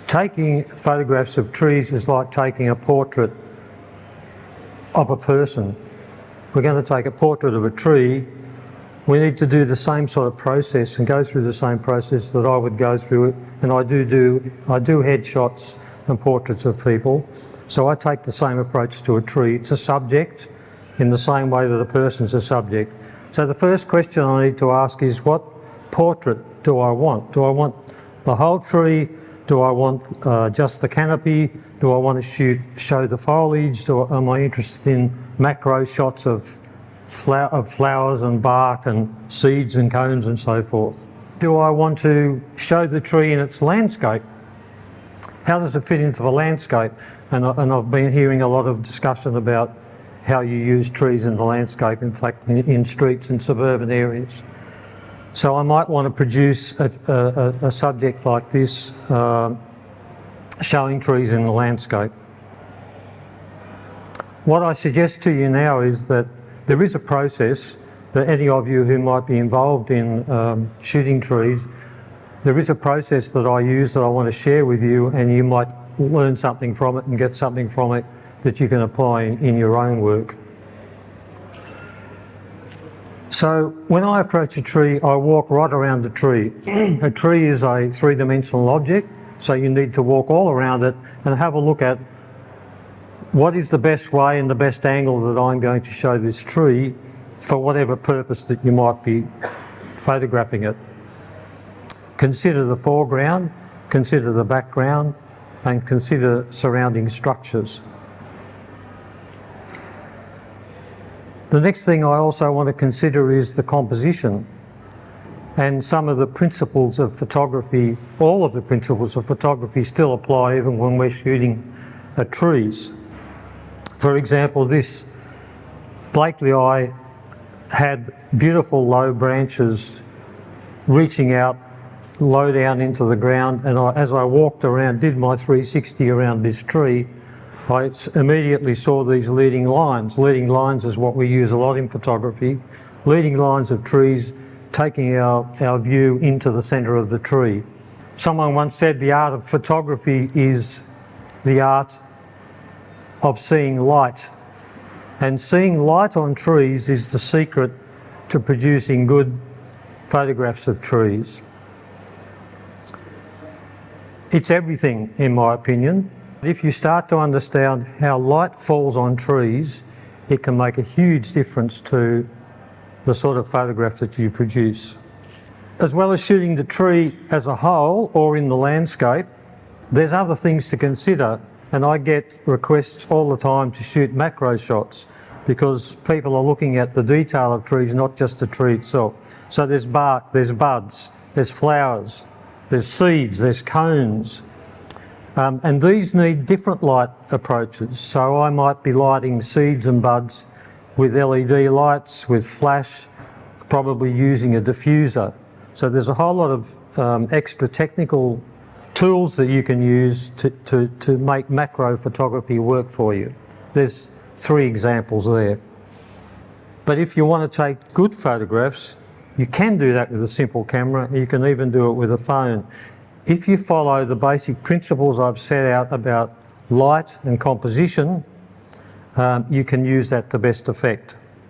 Taking photographs of trees is like taking a portrait of a person. If we're going to take a portrait of a tree, we need to do the same sort of process and go through the same process that I would go through, and I do headshots and portraits of people. So I take the same approach to a tree. It's a subject in the same way that a person's a subject. So the first question I need to ask is, what portrait do I want? Do I want the whole tree? Do I want just the canopy? Do I want to show the foliage? Am I interested in macro shots of flowers and bark and seeds and cones and so forth? Do I want to show the tree in its landscape? How does it fit into the landscape? And I've been hearing a lot of discussion about how you use trees in the landscape, in fact, in streets and suburban areas. So I might want to produce a subject like this, showing trees in the landscape. What I suggest to you now is that there is a process that any of you who might be involved in shooting trees, there is a process that I use that I want to share with you, and you might learn something from it and get something from it that you can apply in your own work. So when I approach a tree, I walk right around the tree. A tree is a three-dimensional object, so you need to walk all around it and have a look at what is the best way and the best angle that I'm going to show this tree for whatever purpose that you might be photographing it. Consider the foreground, consider the background, and consider surrounding structures. The next thing I also want to consider is the composition, and some of the principles of photography. All of the principles of photography still apply even when we're shooting at trees. For example, this Blakely eye had beautiful low branches reaching out low down into the ground, and as I walked around, did my 360 around this tree, I immediately saw these leading lines. Leading lines is what we use a lot in photography. Leading lines of trees taking our view into the centre of the tree. Someone once said the art of photography is the art of seeing light. And seeing light on trees is the secret to producing good photographs of trees. It's everything, in my opinion. If you start to understand how light falls on trees, it can make a huge difference to the sort of photograph that you produce. As well as shooting the tree as a whole or in the landscape, there's other things to consider, and I get requests all the time to shoot macro shots because people are looking at the detail of trees, not just the tree itself. So there's bark, there's buds, there's flowers, there's seeds, there's cones. And these need different light approaches. So I might be lighting seeds and buds with LED lights, with flash, probably using a diffuser. So there's a whole lot of extra technical tools that you can use to make macro photography work for you. There's 3 examples there. But if you want to take good photographs, you can do that with a simple camera. You can even do it with a phone. If you follow the basic principles I've set out about light and composition, you can use that to best effect.